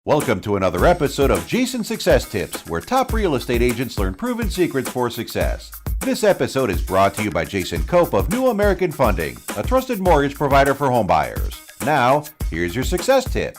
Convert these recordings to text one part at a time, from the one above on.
Welcome to another episode of Jason Success Tips, where top real estate agents learn proven secrets for success. This episode is brought to you by Jason Cope of New American Funding, a trusted mortgage provider for home buyers. Now, here's your success tip.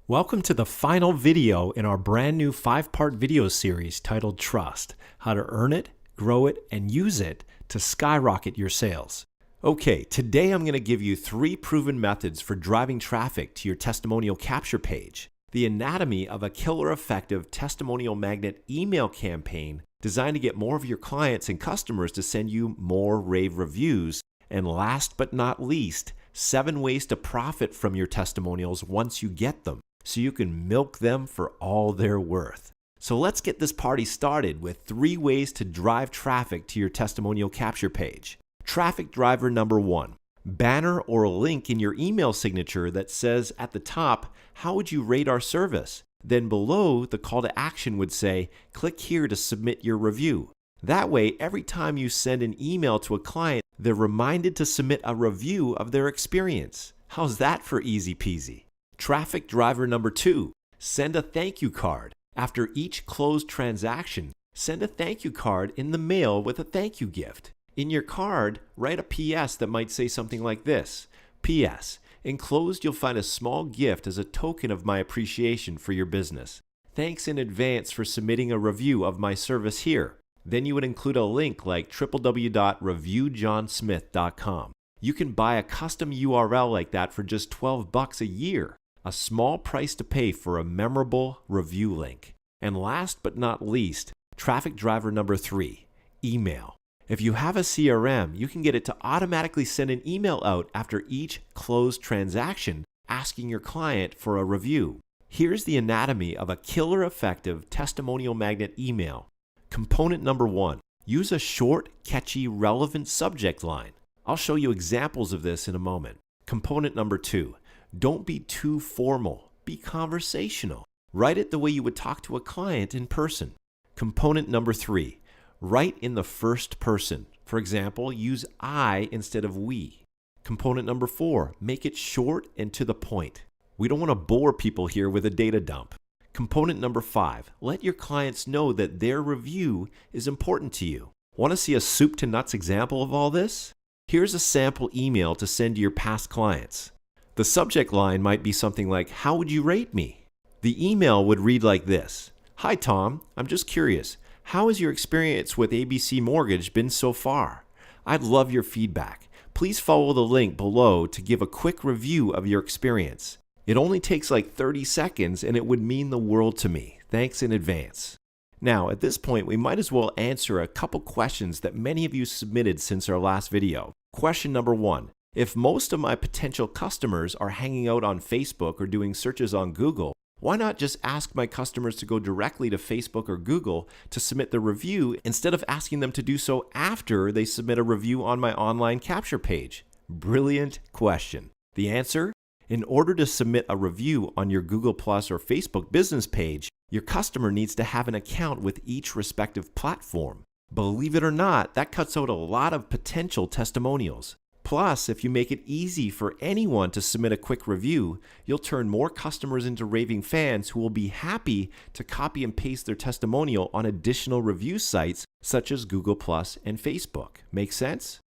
Welcome to the final video in our brand new 5-part video series titled Trust: How to Earn It, Grow It, and Use It to Skyrocket Your Sales. Okay, today I'm going to give you 3 proven methods for driving traffic to your testimonial capture page. The anatomy of a killer effective testimonial magnet email campaign designed to get more of your clients and customers to send you more rave reviews. And last but not least, 7 ways to profit from your testimonials once you get them, so you can milk them for all they're worth. So let's get this party started with 3 ways to drive traffic to your testimonial capture page. Traffic driver number 1. Banner or a link in your email signature that says at the top, "How would you rate our service?" Then below, the call to action would say, "Click here to submit your review." That way, every time you send an email to a client, they're reminded to submit a review of their experience. How's that for easy peasy? Traffic driver number 2. Send a thank you card. After each closed transaction, send a thank you card in the mail with a thank you gift. In your card, write a PS that might say something like this: PS, enclosed you'll find a small gift as a token of my appreciation for your business. Thanks in advance for submitting a review of my service here. Then you would include a link like www.reviewjohnsmith.com. You can buy a custom URL like that for just $12 a year, a small price to pay for a memorable review link. And last but not least, traffic driver number 3, email. If you have a CRM, you can get it to automatically send an email out after each closed transaction asking your client for a review. Here's the anatomy of a killer effective testimonial magnet email. Component number 1, use a short, catchy, relevant subject line. I'll show you examples of this in a moment. Component number 2, don't be too formal, be conversational. Write it the way you would talk to a client in person. Component number 3, write in the first person. For example, use I instead of we. Component number 4, make it short and to the point. We don't want to bore people here with a data dump. Component number 5, let your clients know that their review is important to you. Want to see a soup to nuts example of all this? Here's a sample email to send to your past clients. The subject line might be something like, "How would you rate me?" The email would read like this: "Hi Tom, I'm just curious. How has your experience with ABC Mortgage been so far? I'd love your feedback. Please follow the link below to give a quick review of your experience. It only takes like 30 seconds and it would mean the world to me. Thanks in advance." Now, at this point, we might as well answer a couple questions that many of you submitted since our last video. Question number 1. If most of my potential customers are hanging out on Facebook or doing searches on Google, why not just ask my customers to go directly to Facebook or Google to submit the review instead of asking them to do so after they submit a review on my online capture page? Brilliant question. The answer? In order to submit a review on your Google Plus or Facebook business page, your customer needs to have an account with each respective platform. Believe it or not, that cuts out a lot of potential testimonials. Plus, if you make it easy for anyone to submit a quick review, you'll turn more customers into raving fans who will be happy to copy and paste their testimonial on additional review sites such as Google Plus and Facebook. Make sense?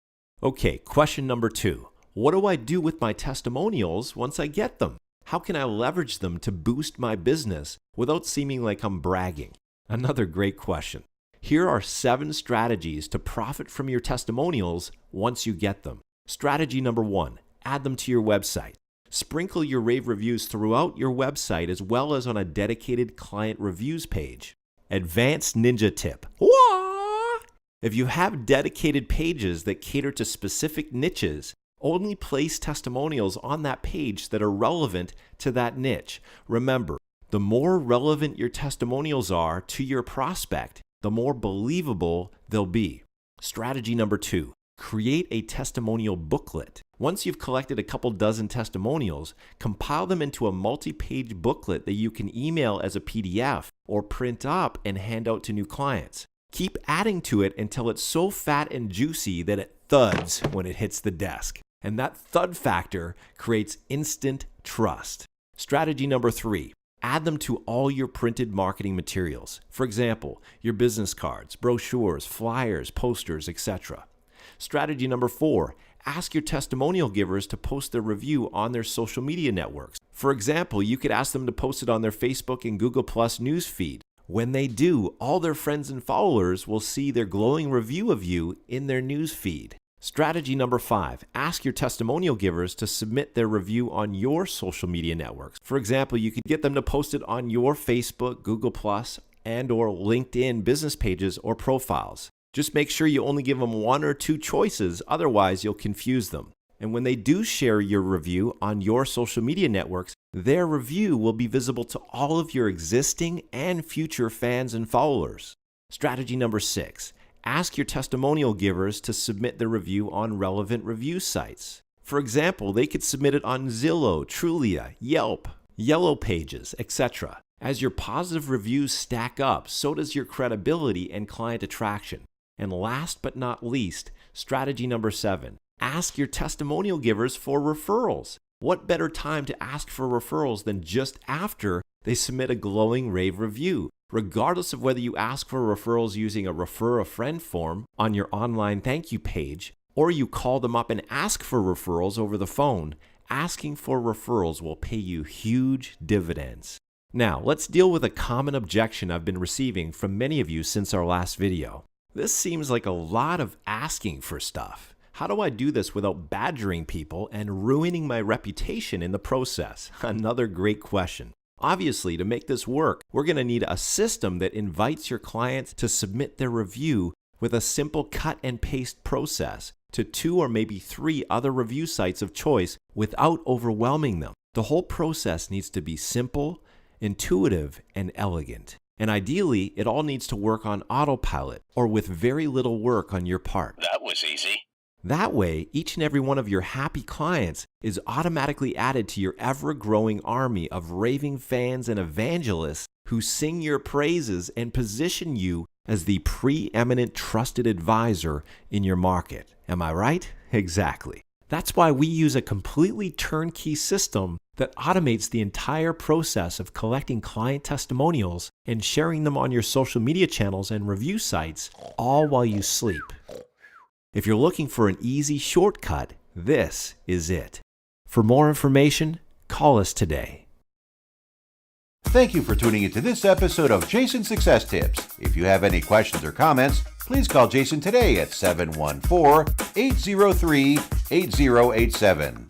Okay, question number 2. What do I do with my testimonials once I get them? How can I leverage them to boost my business without seeming like I'm bragging? Another great question. Here are 7 strategies to profit from your testimonials once you get them. Strategy number 1, add them to your website. Sprinkle your rave reviews throughout your website as well as on a dedicated client reviews page. Advanced ninja tip. Wah! If you have dedicated pages that cater to specific niches, only place testimonials on that page that are relevant to that niche. Remember, the more relevant your testimonials are to your prospect, the more believable they'll be. Strategy number 2. Create a testimonial booklet. Once you've collected a couple dozen testimonials, compile them into a multi-page booklet that you can email as a PDF or print up and hand out to new clients. Keep adding to it until it's so fat and juicy that it thuds when it hits the desk. And that thud factor creates instant trust. Strategy number 3. Add them to all your printed marketing materials. For example, your business cards, brochures, flyers, posters, etc. Strategy number 4, ask your testimonial givers to post their review on their social media networks. For example, you could ask them to post it on their Facebook and Google Plus news feed. When they do, all their friends and followers will see their glowing review of you in their news feed. Strategy number 5, ask your testimonial givers to submit their review on your social media networks. For example, you could get them to post it on your Facebook, Google Plus, and or LinkedIn business pages or profiles. Just make sure you only give them 1 or 2 choices, otherwise you'll confuse them. And when they do share your review on your social media networks, their review will be visible to all of your existing and future fans and followers. Strategy number 6, ask your testimonial givers to submit their review on relevant review sites. For example, they could submit it on Zillow, Trulia, Yelp, Yellow Pages, etc. As your positive reviews stack up, so does your credibility and client attraction. And last but not least, strategy number 7, ask your testimonial givers for referrals. What better time to ask for referrals than just after they submit a glowing rave review? Regardless of whether you ask for referrals using a refer a friend form on your online thank you page, or you call them up and ask for referrals over the phone, asking for referrals will pay you huge dividends. Now, let's deal with a common objection I've been receiving from many of you since our last video. This seems like a lot of asking for stuff. How do I do this without badgering people and ruining my reputation in the process? Another great question. Obviously, to make this work, we're going to need a system that invites your clients to submit their review with a simple cut and paste process to 2 or maybe 3 other review sites of choice without overwhelming them. The whole process needs to be simple, intuitive, and elegant. And ideally, it all needs to work on autopilot or with very little work on your part. That was easy. That way, each and every one of your happy clients is automatically added to your ever-growing army of raving fans and evangelists who sing your praises and position you as the preeminent trusted advisor in your market. Am I right? Exactly. That's why we use a completely turnkey system that automates the entire process of collecting client testimonials and sharing them on your social media channels and review sites, all while you sleep. If you're looking for an easy shortcut, this is it. For more information, call us today. Thank you for tuning into this episode of Jason Success Tips. If you have any questions or comments, please call Jason today at 714-803-8087.